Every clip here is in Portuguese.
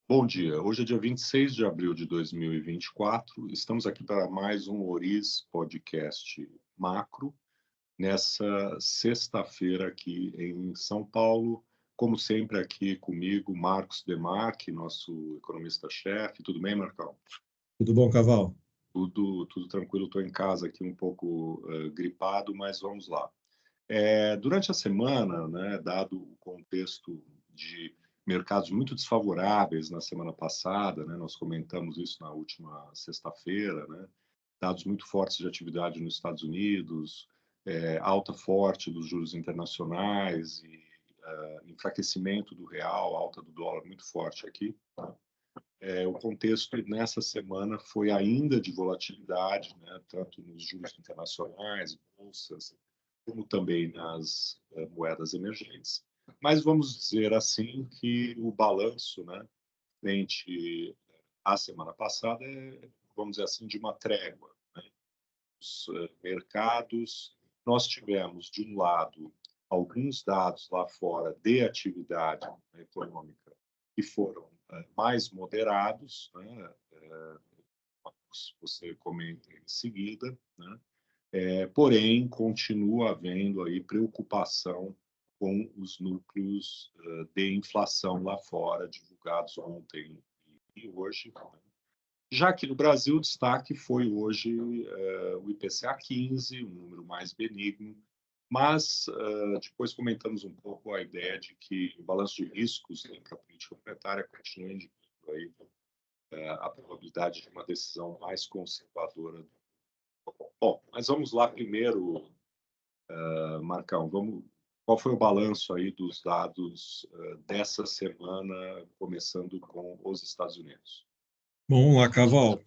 Bom dia, hoje é dia 26 de abril de 2024. Estamos aqui para mais um Oriz Podcast Macro, nessa sexta-feira aqui em São Paulo. Como sempre, aqui comigo, Marcos Demarque, nosso economista-chefe. Tudo bem, Marcão? Tudo bom, Caval? Tudo tranquilo, estou em casa aqui um pouco gripado, mas vamos lá. Durante a semana, né, dado o contexto de mercados muito desfavoráveis na semana passada, né, nós comentamos isso na última sexta-feira, né, dados muito fortes de atividade nos Estados Unidos, alta forte dos juros internacionais e enfraquecimento do real, alta do dólar muito forte aqui. Tá? O contexto nessa semana foi ainda de volatilidade, né, tanto nos juros internacionais, bolsas, como também nas moedas emergentes. Mas vamos dizer assim que o balanço, né, frente à semana passada vamos dizer assim, de uma trégua. Né? Os mercados, nós tivemos, de um lado, alguns dados lá fora de atividade econômica que foram mais moderados, né? Você comenta em seguida, né? Porém, continua havendo aí preocupação com os núcleos de inflação lá fora, divulgados ontem e hoje. Né? Já que no Brasil, o destaque foi hoje o IPCA 15, um número mais benigno, mas depois comentamos um pouco a ideia de que o balanço de riscos, né, para a política monetária continua indicando aí, a probabilidade de uma decisão mais conservadora. Bom, mas vamos lá primeiro, Marcão, qual foi o balanço aí dos dados dessa semana, começando com os Estados Unidos? Bom, lá, Caval,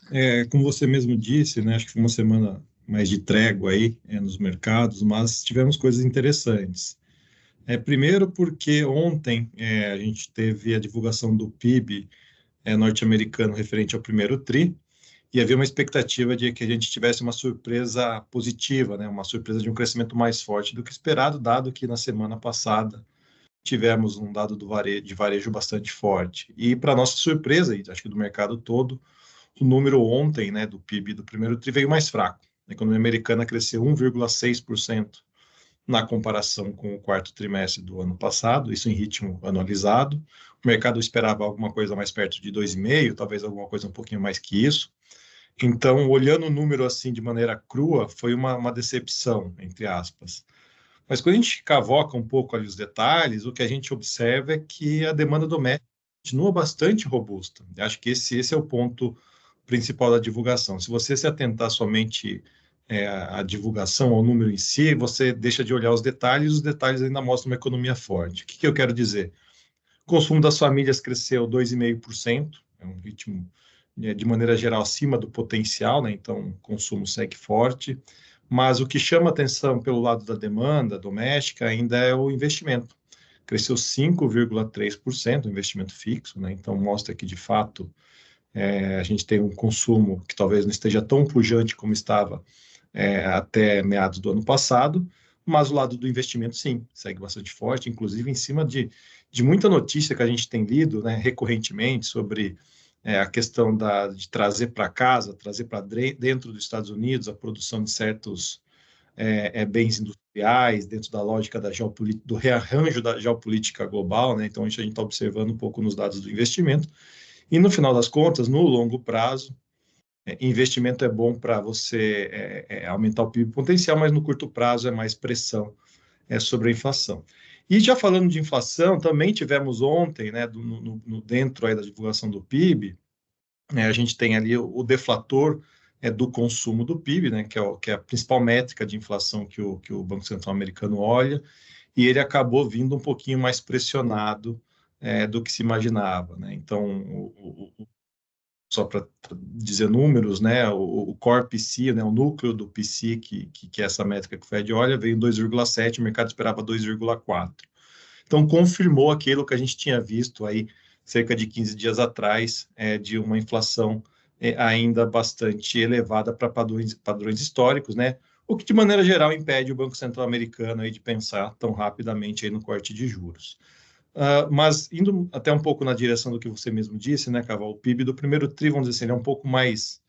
como você mesmo disse, né, acho que foi uma semana mais de trégua aí nos mercados, mas tivemos coisas interessantes. Primeiro porque ontem a gente teve a divulgação do PIB norte-americano referente ao primeiro TRI, e havia uma expectativa de que a gente tivesse uma surpresa positiva, né, uma surpresa de um crescimento mais forte do que esperado, dado que na semana passada tivemos um dado de varejo bastante forte. E, para nossa surpresa, e acho que do mercado todo, o número ontem, né, do PIB do primeiro TRI veio mais fraco. A economia americana cresceu 1,6% na comparação com o quarto trimestre do ano passado, isso em ritmo anualizado. O mercado esperava alguma coisa mais perto de 2,5%, talvez alguma coisa um pouquinho mais que isso. Então, olhando o número assim de maneira crua, foi uma decepção, entre aspas. Mas quando a gente cavoca um pouco ali os detalhes, o que a gente observa é que a demanda doméstica continua bastante robusta. Eu acho que esse é o ponto principal da divulgação. Se você se atentar somente à divulgação, ao número em si, você deixa de olhar os detalhes ainda mostram uma economia forte. O que eu quero dizer? O consumo das famílias cresceu 2,5%, é um ritmo de maneira geral acima do potencial, né? Então o consumo segue forte. Mas o que chama atenção pelo lado da demanda doméstica ainda é o investimento. Cresceu 5,3%, o investimento fixo, né? Então mostra que, de fato, a gente tem um consumo que talvez não esteja tão pujante como estava até meados do ano passado, mas o lado do investimento, sim, segue bastante forte, inclusive em cima de muita notícia que a gente tem lido, né, recorrentemente sobre a questão de trazer para casa, trazer para dentro dos Estados Unidos a produção de certos bens industriais, dentro da lógica do rearranjo da geopolítica global, né? Então, isso a gente está observando um pouco nos dados do investimento. E, no final das contas, no longo prazo, investimento é bom para você aumentar o PIB potencial, mas no curto prazo é mais pressão sobre a inflação. E já falando de inflação, também tivemos ontem, né, dentro aí da divulgação do PIB, a gente tem ali o deflator do consumo do PIB, né, que é a principal métrica de inflação que o Banco Central americano olha, e ele acabou vindo um pouquinho mais pressionado do que se imaginava. Né? Então, só para dizer números, né, o Core PCI, né, o núcleo do PCI, que é essa métrica que o Fed olha, veio em 2,7, o mercado esperava 2,4. Então, confirmou aquilo que a gente tinha visto aí cerca de 15 dias atrás, de uma inflação ainda bastante elevada para padrões históricos, né? O que, de maneira geral, impede o Banco Central americano aí de pensar tão rapidamente aí no corte de juros. mas indo até um pouco na direção do que você mesmo disse, né, Caval, o PIB do primeiro tri, vamos dizer assim, ele é um pouco mais,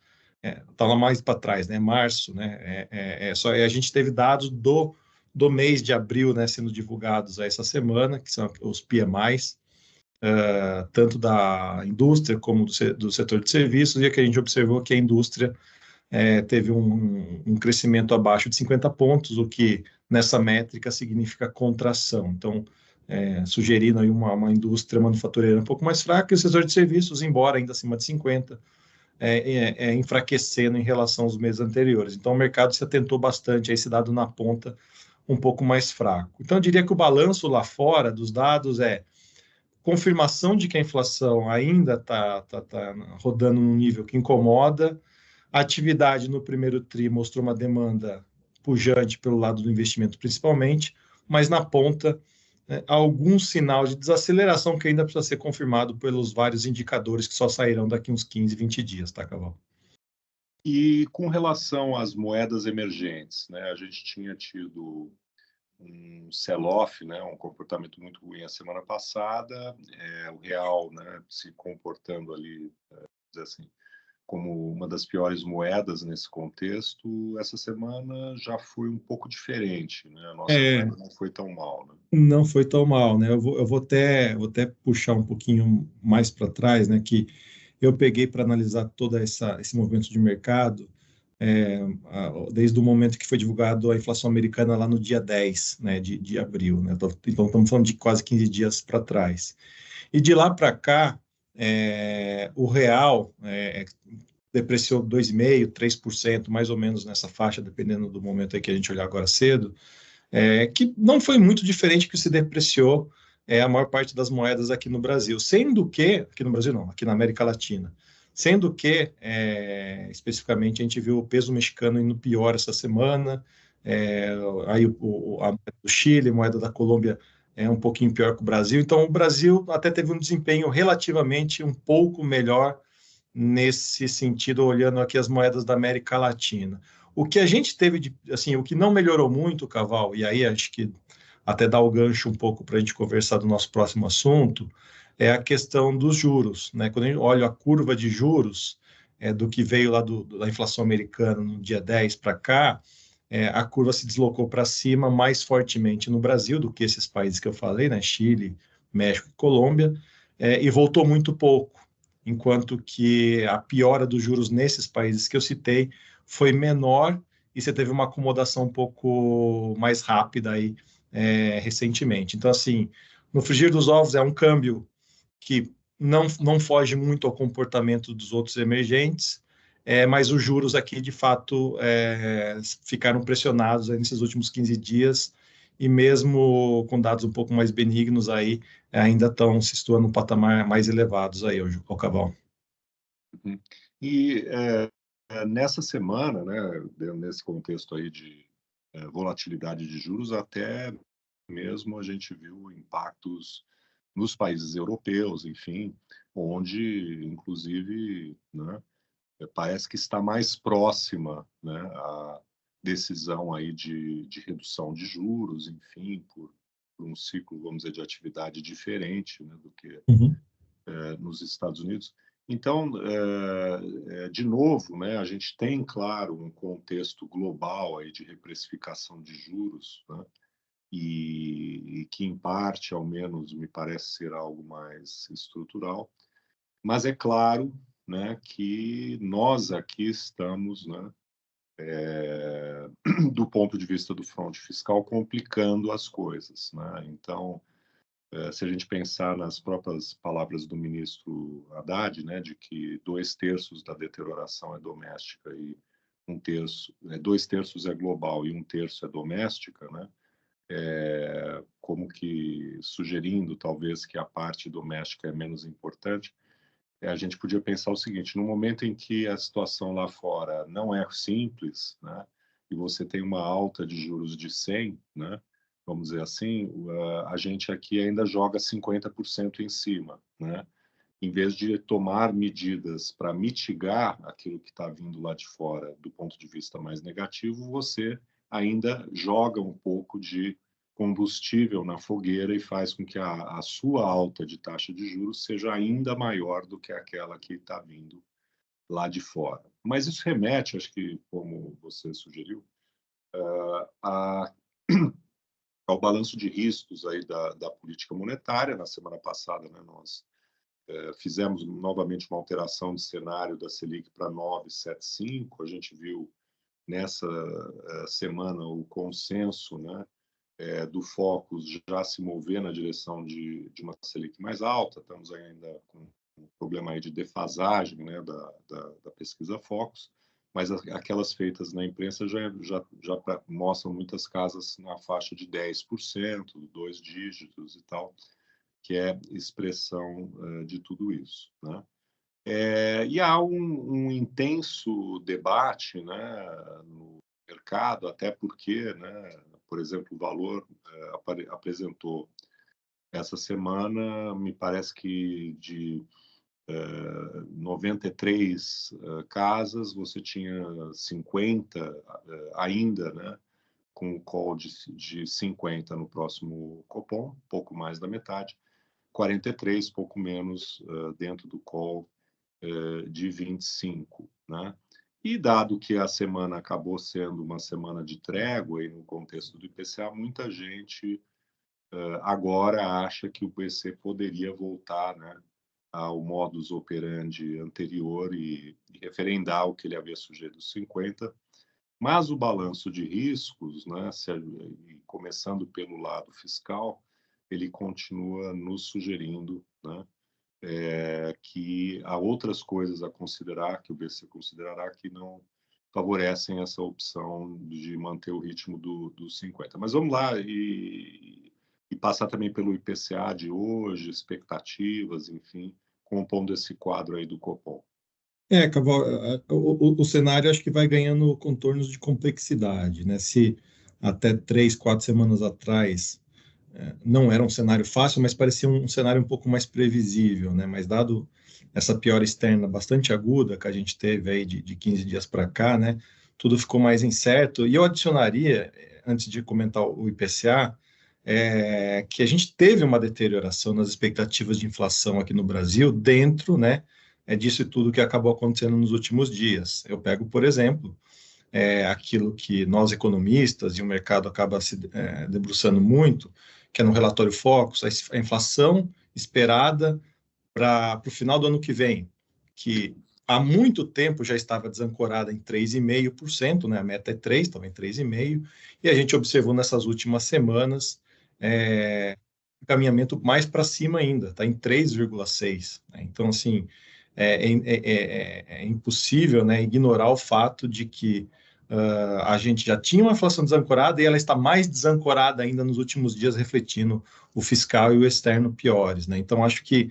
tá lá mais para trás, né, março, né, a gente teve dados do mês de abril, né, sendo divulgados essa semana, que são os PMIs, tanto da indústria como do setor de serviços, e a que a gente observou que a indústria teve um crescimento abaixo de 50 pontos, o que nessa métrica significa contração. Então, sugerindo aí uma indústria manufatureira um pouco mais fraca, e o setor de serviços, embora ainda acima de 50, enfraquecendo em relação aos meses anteriores. Então, o mercado se atentou bastante a esse dado na ponta um pouco mais fraco. Então, eu diria que o balanço lá fora dos dados é confirmação de que a inflação ainda está rodando num nível que incomoda. A atividade no primeiro tri mostrou uma demanda pujante pelo lado do investimento, principalmente, mas na ponta, algum sinal de desaceleração que ainda precisa ser confirmado pelos vários indicadores que só sairão daqui uns 15, 20 dias, tá, Caval? E com relação às moedas emergentes, né, a gente tinha tido um sell-off, né, um comportamento muito ruim a semana passada, o real, né, se comportando ali, dizer assim, como uma das piores moedas nesse contexto. Essa semana já foi um pouco diferente, né? A nossa moeda não foi tão mal, né? Não foi tão mal, né? Eu vou até puxar um pouquinho mais para trás, né? Que eu peguei para analisar esse movimento de mercado, desde o momento que foi divulgado a inflação americana lá no dia 10, né, de abril, né? Então, estamos falando de quase 15 dias para trás. E de lá para cá, o real depreciou 2,5%, 3%, mais ou menos nessa faixa, dependendo do momento aí que a gente olhar agora cedo, que não foi muito diferente que se depreciou a maior parte das moedas aqui no Brasil, sendo que, aqui no Brasil não, aqui na América Latina, sendo que, especificamente, a gente viu o peso mexicano indo pior essa semana, aí a moeda do Chile, a moeda da Colômbia é um pouquinho pior que o Brasil, então o Brasil até teve um desempenho relativamente um pouco melhor nesse sentido, olhando aqui as moedas da América Latina. O que a gente teve de, assim, o que não melhorou muito, Caval, e aí acho que até dá o gancho um pouco para a gente conversar do nosso próximo assunto, é a questão dos juros, né? Quando a gente olha a curva de juros, do que veio lá da inflação americana no dia 10 para cá, a curva se deslocou para cima mais fortemente no Brasil do que esses países que eu falei, né? Chile, México e Colômbia, e voltou muito pouco, enquanto que a piora dos juros nesses países que eu citei foi menor e você teve uma acomodação um pouco mais rápida aí recentemente. Então, assim, no frigir dos ovos é um câmbio que não foge muito ao comportamento dos outros emergentes, mas os juros aqui, de fato, ficaram pressionados aí nesses últimos 15 dias e mesmo com dados um pouco mais benignos aí, ainda estão se situando em patamar mais elevados aí, o Caval. Uhum. E nessa semana, né, nesse contexto aí de volatilidade de juros, até mesmo a gente viu impactos nos países europeus, enfim, onde, inclusive, né, parece que está mais próxima, né, a decisão aí de redução de juros, enfim, por um ciclo, vamos dizer, de atividade diferente, né, do que nos Estados Unidos. Então, de novo, né, a gente tem, claro, um contexto global aí de reprecificação de juros, né, e que, em parte, ao menos, me parece ser algo mais estrutural. Mas é claro, né, que nós aqui estamos, né, do ponto de vista do fronte fiscal, complicando as coisas, né? Então, se a gente pensar nas próprias palavras do ministro Haddad, né, de que 2/3 da deterioração é doméstica e 1/3, 2/3 é global e 1/3 é doméstica, né? Como que sugerindo talvez que a parte doméstica é menos importante, a gente podia pensar o seguinte: no momento em que a situação lá fora não é simples, né, e você tem uma alta de juros de 100, né, vamos dizer assim, a gente aqui ainda joga 50% em cima, né? Em vez de tomar medidas para mitigar aquilo que está vindo lá de fora do ponto de vista mais negativo, você ainda joga um pouco de combustível na fogueira e faz com que a sua alta de taxa de juros seja ainda maior do que aquela que está vindo lá de fora. Mas isso remete, acho que, como você sugeriu, a, ao balanço de riscos aí da política monetária. Na semana passada, né, nós fizemos novamente uma alteração de cenário da Selic para 9,75. A gente viu nessa semana o consenso, né, do Focus já se mover na direção de uma Selic mais alta. Estamos ainda com um problema aí de defasagem, né, da pesquisa Focus, mas aquelas feitas na imprensa já mostram muitas casas na faixa de 10%, 2 dígitos e tal, que é expressão de tudo isso, né? E há um intenso debate, né, no mercado, até porque, né, por exemplo, o Valor apresentou essa semana, me parece que de 93 casas, você tinha 50 ainda, né, com o call de 50 no próximo Copom, pouco mais da metade, 43, pouco menos, dentro do call de 25, né? E dado que a semana acabou sendo uma semana de trégua e no contexto do IPCA, muita gente agora acha que o BC poderia voltar, né, ao modus operandi anterior e referendar o que ele havia sugerido dos 50, mas o balanço de riscos, né, começando pelo lado fiscal, ele continua nos sugerindo, né, que há outras coisas a considerar, que o BC considerará, que não favorecem essa opção de manter o ritmo dos 50. Mas vamos lá e passar também pelo IPCA de hoje, expectativas, enfim, compondo esse quadro aí do Copom. Caval, o cenário acho que vai ganhando contornos de complexidade, né? Se até 3, 4 semanas atrás não era um cenário fácil, mas parecia um cenário um pouco mais previsível, né? Mas dado essa piora externa bastante aguda que a gente teve aí de 15 dias para cá, né? Tudo ficou mais incerto. E eu adicionaria, antes de comentar o IPCA, que a gente teve uma deterioração nas expectativas de inflação aqui no Brasil dentro, né, disso tudo que acabou acontecendo nos últimos dias. Eu pego, por exemplo, aquilo que nós economistas e o mercado acaba se debruçando muito, que é no relatório Focus, a inflação esperada para o final do ano que vem, que há muito tempo já estava desancorada em 3,5%, né? A meta é 3, estava em 3,5%, e a gente observou nessas últimas semanas encaminhamento mais para cima ainda, está em 3,6%. Né? Então, assim, é impossível, né, ignorar o fato de que a gente já tinha uma inflação desancorada e ela está mais desancorada ainda nos últimos dias, refletindo o fiscal e o externo piores. Né? Então, acho que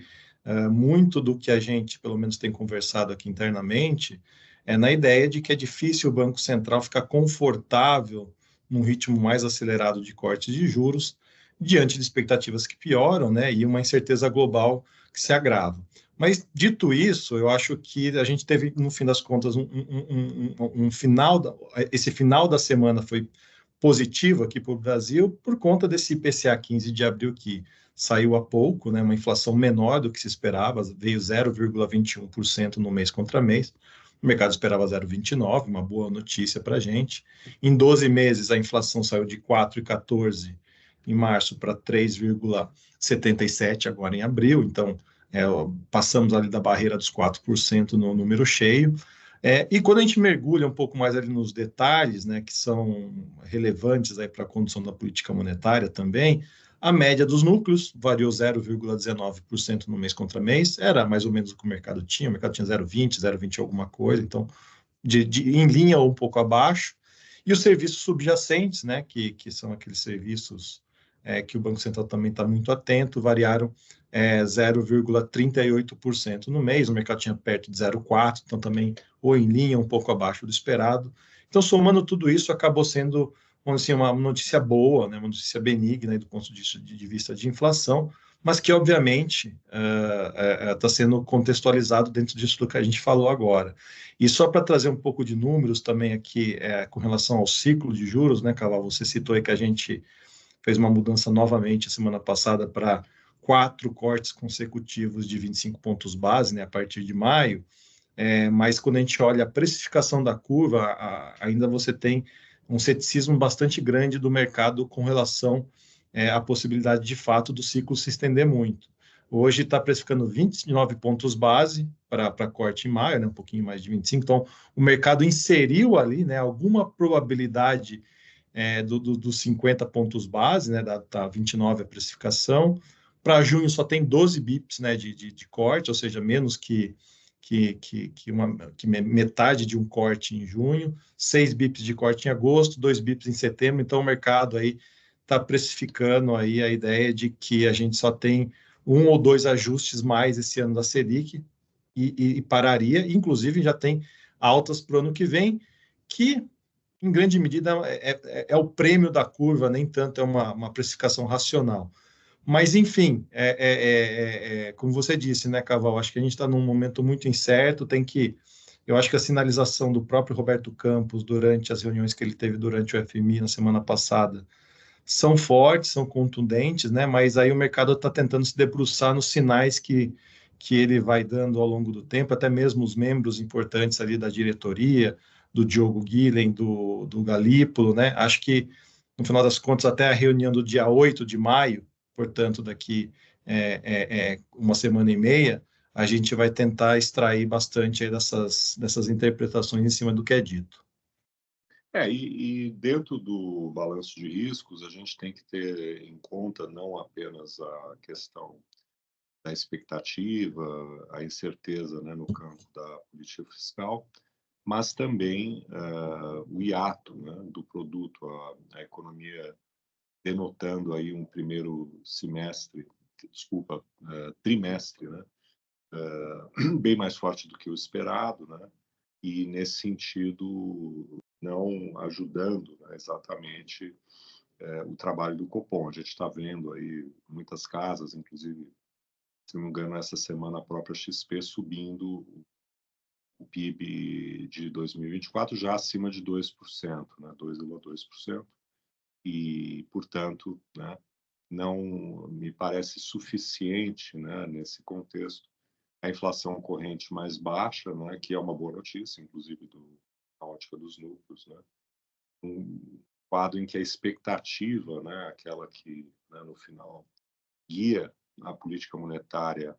muito do que a gente, pelo menos, tem conversado aqui internamente é na ideia de que é difícil o Banco Central ficar confortável num ritmo mais acelerado de cortes de juros, diante de expectativas que pioram, né, e uma incerteza global que se agrava. Mas, dito isso, eu acho que a gente teve, no fim das contas, esse final da semana foi positivo aqui para o Brasil por conta desse IPCA 15 de abril que saiu há pouco, né, uma inflação menor do que se esperava, veio 0,21% no mês contra mês. O mercado esperava 0,29%, uma boa notícia para a gente. Em 12 meses, a inflação saiu de 4,14% em março para 3,77% agora em abril, então passamos ali da barreira dos 4% no número cheio. E quando a gente mergulha um pouco mais ali nos detalhes, né, que são relevantes para a condução da política monetária também, a média dos núcleos variou 0,19% no mês contra mês, era mais ou menos o que o mercado tinha 0,20 alguma coisa, então em linha ou um pouco abaixo. E os serviços subjacentes, né, que são aqueles serviços que o Banco Central também está muito atento, variaram 0,38% no mês, o mercado tinha perto de 0,4%, então também ou em linha, um pouco abaixo do esperado. Então, somando tudo isso, acabou sendo assim, uma notícia boa, né, uma notícia benigna do ponto de vista de inflação, mas que, obviamente, está sendo contextualizado dentro disso do que a gente falou agora. E só para trazer um pouco de números também aqui, com relação ao ciclo de juros, né, Caval, você citou aí que a gente fez uma mudança novamente a semana passada para 4 cortes consecutivos de 25 pontos base, né, a partir de maio. Mas quando a gente olha a precificação da curva, ainda você tem um ceticismo bastante grande do mercado com relação à possibilidade de fato do ciclo se estender muito. Hoje está precificando 29 pontos base para corte em maio, né, um pouquinho mais de 25. Então, o mercado inseriu ali, né, alguma probabilidade dos 50 pontos base, né, da 29 a precificação. Para junho só tem 12 bips, né, de corte, ou seja, menos que metade de um corte em junho, 6 bips de corte em agosto, 2 bips em setembro. Então, o mercado aí está precificando aí a ideia de que a gente só tem 1 ou 2 ajustes mais esse ano da Selic e pararia. Inclusive, já tem altas para o ano que vem, que em grande medida é o prêmio da curva, nem tanto é uma precificação racional. Mas, enfim, como você disse, né, Caval, acho que a gente está num momento muito incerto, eu acho que a sinalização do próprio Roberto Campos durante as reuniões que ele teve durante o FMI na semana passada são fortes, são contundentes, né, mas aí o mercado está tentando se debruçar nos sinais que ele vai dando ao longo do tempo, até mesmo os membros importantes ali da diretoria, do Diogo Guilhem, do Galípolo, né, acho que, no final das contas, até a reunião do dia 8 de maio, portanto, daqui uma semana e meia, a gente vai tentar extrair bastante aí dessas interpretações em cima do que é dito. E dentro do balanço de riscos, a gente tem que ter em conta não apenas a questão da expectativa, a incerteza, né, no campo da política fiscal, mas também o hiato, né, do produto, a economia denotando aí um primeiro trimestre, né, bem mais forte do que o esperado, né, e nesse sentido não ajudando, né, exatamente o trabalho do Copom. A gente está vendo aí muitas casas, inclusive, se não me engano, essa semana a própria XP subindo o PIB de 2024 já acima de 2%, né, 2,2%, e, portanto, né, não me parece suficiente, né, nesse contexto, a inflação corrente mais baixa, né, que é uma boa notícia, inclusive da ótica dos núcleos, né, um quadro em que a expectativa, né, aquela que, né, no final guia a política monetária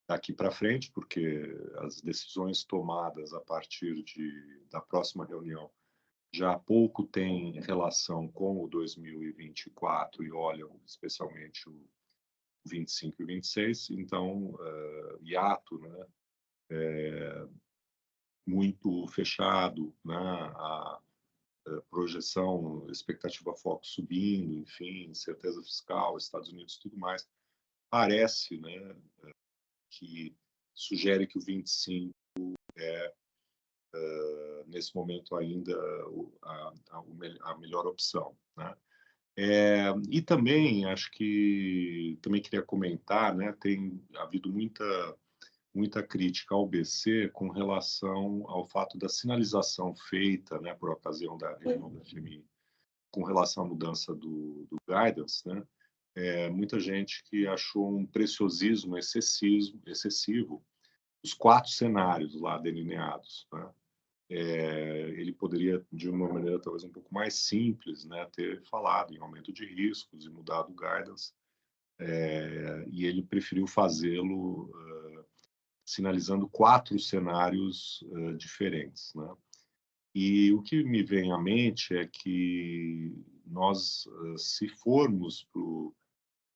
daqui para frente, porque as decisões tomadas a partir da próxima reunião já há pouco têm relação com o 2024 e olham especialmente o 25 e 26, então, hiato, né, muito fechado, né, a projeção, expectativa foco subindo, enfim, incerteza fiscal, Estados Unidos, tudo mais, parece, né, que sugere que o 25 nesse momento ainda a melhor opção, né? E também acho que também queria comentar, né? Tem havido muita crítica ao BC com relação ao fato da sinalização feita, né, por ocasião da reunião da FMI, com relação à mudança do guidance, né? Muita gente que achou um preciosismo excessivo os 4 cenários lá delineados, né? Ele poderia, de uma maneira talvez um pouco mais simples, né, ter falado em aumento de riscos e mudado o guidance, e ele preferiu fazê-lo sinalizando 4 cenários diferentes, né? E o que me vem à mente é que nós, se formos para o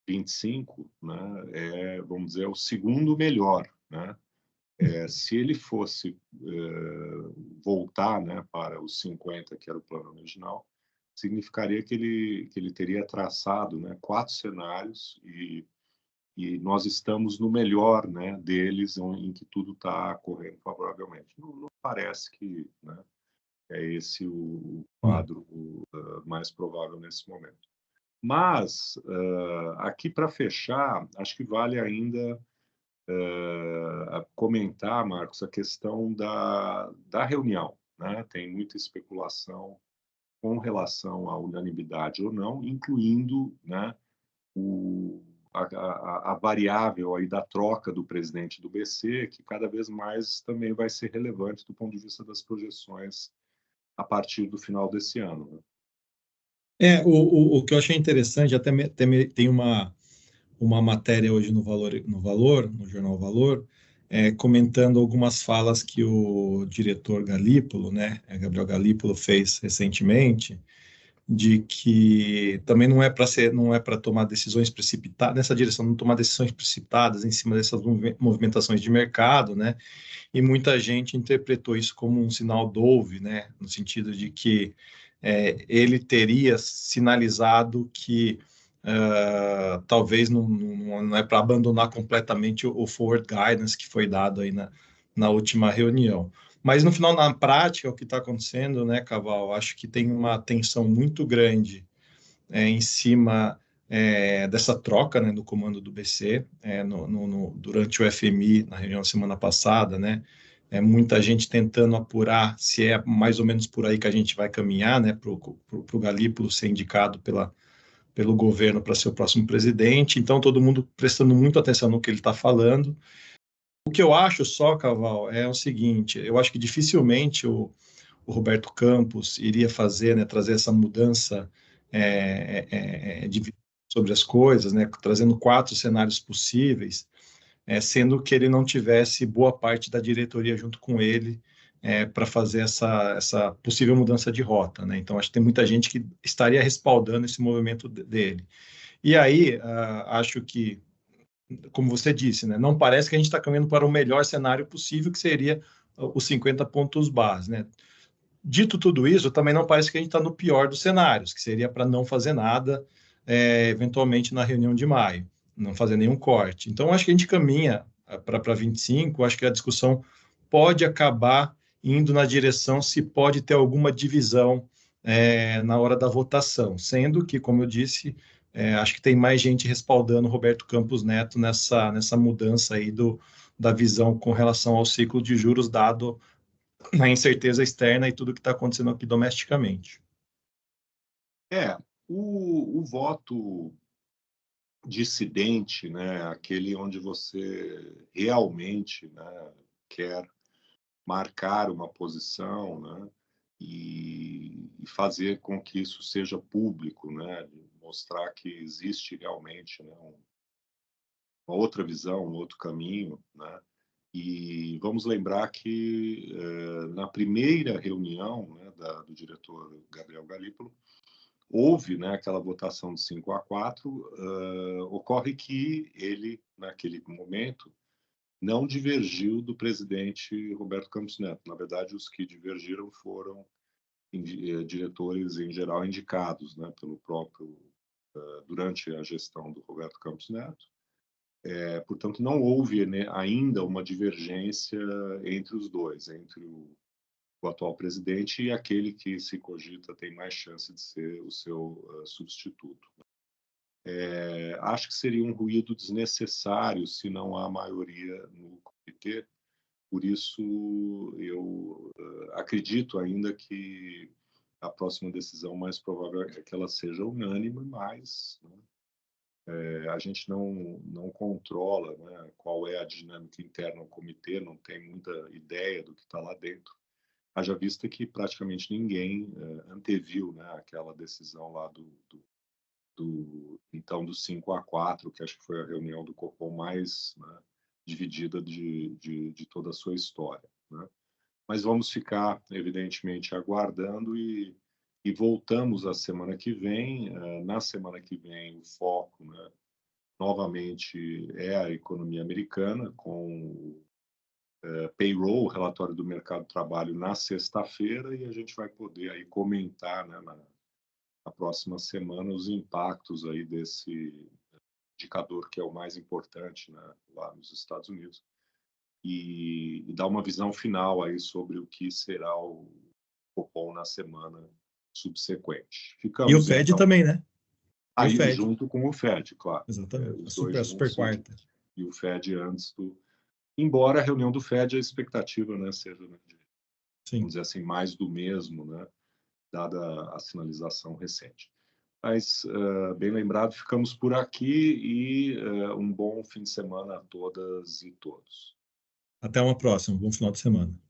25, né, vamos dizer, é o segundo melhor, né? Se ele fosse voltar, né, para os 50, que era o plano original, significaria que ele teria traçado, né, 4 cenários e nós estamos no melhor, né, deles, em que tudo está correndo favoravelmente. Não parece que, né, é esse o quadro mais provável nesse momento. Mas, aqui para fechar, acho que vale ainda comentar, Marcos, a questão da reunião, né? Tem muita especulação com relação à unanimidade ou não, incluindo, né, a variável aí da troca do presidente do BC, que cada vez mais também vai ser relevante do ponto de vista das projeções a partir do final desse ano, né? O que eu achei interessante, tem uma matéria hoje no jornal Valor, comentando algumas falas que o diretor Galípolo, né, Gabriel Galípolo, fez recentemente, de que também não é para tomar decisões precipitadas nessa direção, não tomar decisões precipitadas em cima dessas movimentações de mercado, né? E muita gente interpretou isso como um sinal dove, né? No sentido de que ele teria sinalizado que talvez não é para abandonar completamente o forward guidance que foi dado aí na última reunião. Mas no final, na prática, o que está acontecendo, né, Caval? Acho que tem uma tensão muito grande em cima dessa troca, né, do comando do BC durante o FMI na reunião da semana passada, né? Muita gente tentando apurar se é mais ou menos por aí que a gente vai caminhar, né, para o Galípolo ser indicado pelo governo para ser o próximo presidente. Então, todo mundo prestando muito atenção no que ele está falando. O que eu acho só, Caval, é o seguinte: eu acho que dificilmente o Roberto Campos iria fazer, né, trazer essa mudança de visão sobre as coisas, né, trazendo 4 cenários possíveis, sendo que ele não tivesse boa parte da diretoria junto com ele para fazer essa possível mudança de rota, né? Então, acho que tem muita gente que estaria respaldando esse movimento dele. E aí, acho que, como você disse, né, não parece que a gente está caminhando para o melhor cenário possível, que seria os 50 pontos base, né? Dito tudo isso, também não parece que a gente está no pior dos cenários, que seria para não fazer nada, eventualmente na reunião de maio, não fazer nenhum corte. Então, acho que a gente caminha para 25, acho que a discussão pode acabar indo na direção se pode ter alguma divisão na hora da votação, sendo que, como eu disse, acho que tem mais gente respaldando Roberto Campos Neto nessa mudança aí da visão com relação ao ciclo de juros, dado a incerteza externa e tudo que está acontecendo aqui domesticamente. O voto dissidente, né, aquele onde você realmente, né, quer marcar uma posição, né, e fazer com que isso seja público, né, mostrar que existe realmente, né, uma outra visão, um outro caminho, né. E vamos lembrar que na primeira reunião, né, do diretor Gabriel Galípolo, houve, né, aquela votação de 5-4. Ocorre que ele, naquele momento, não divergiu do presidente Roberto Campos Neto. Na verdade, os que divergiram foram diretores, em geral, indicados, né, pelo próprio, durante a gestão do Roberto Campos Neto. Portanto, não houve, né, ainda uma divergência entre os dois, entre o atual presidente e aquele que se cogita tem mais chance de ser o seu substituto. Acho que seria um ruído desnecessário se não há maioria no comitê. Por isso, eu acredito ainda que a próxima decisão mais provável é que ela seja unânime, mas, né, a gente não controla, né, qual é a dinâmica interna do comitê, não tem muita ideia do que está lá dentro. Haja vista que praticamente ninguém anteviu, né, aquela decisão lá então do 5-4, que acho que foi a reunião do Copom mais, né, dividida de toda a sua história, né? Mas vamos ficar, evidentemente, aguardando e voltamos a semana que vem. Na semana que vem, o foco, né, novamente é a economia americana, com payroll, relatório do mercado de trabalho, na sexta-feira, e a gente vai poder aí comentar, né, na próxima semana os impactos aí desse indicador que é o mais importante, né, lá nos Estados Unidos, e dar uma visão final aí sobre o que será o Copom na semana subsequente. E o Ficamos, Fed então, também, né? E o aí Fed. junto com o Fed, claro. Exatamente. Os dois A super juntos quarta. e o Fed antes do... Embora a reunião do Fed, a expectativa, né, seja, né, Sim. vamos dizer assim, mais do mesmo, né? dada a sinalização recente. Mas, bem lembrado, ficamos por aqui e um bom fim de semana a todas e todos. Até uma próxima. Bom final de semana.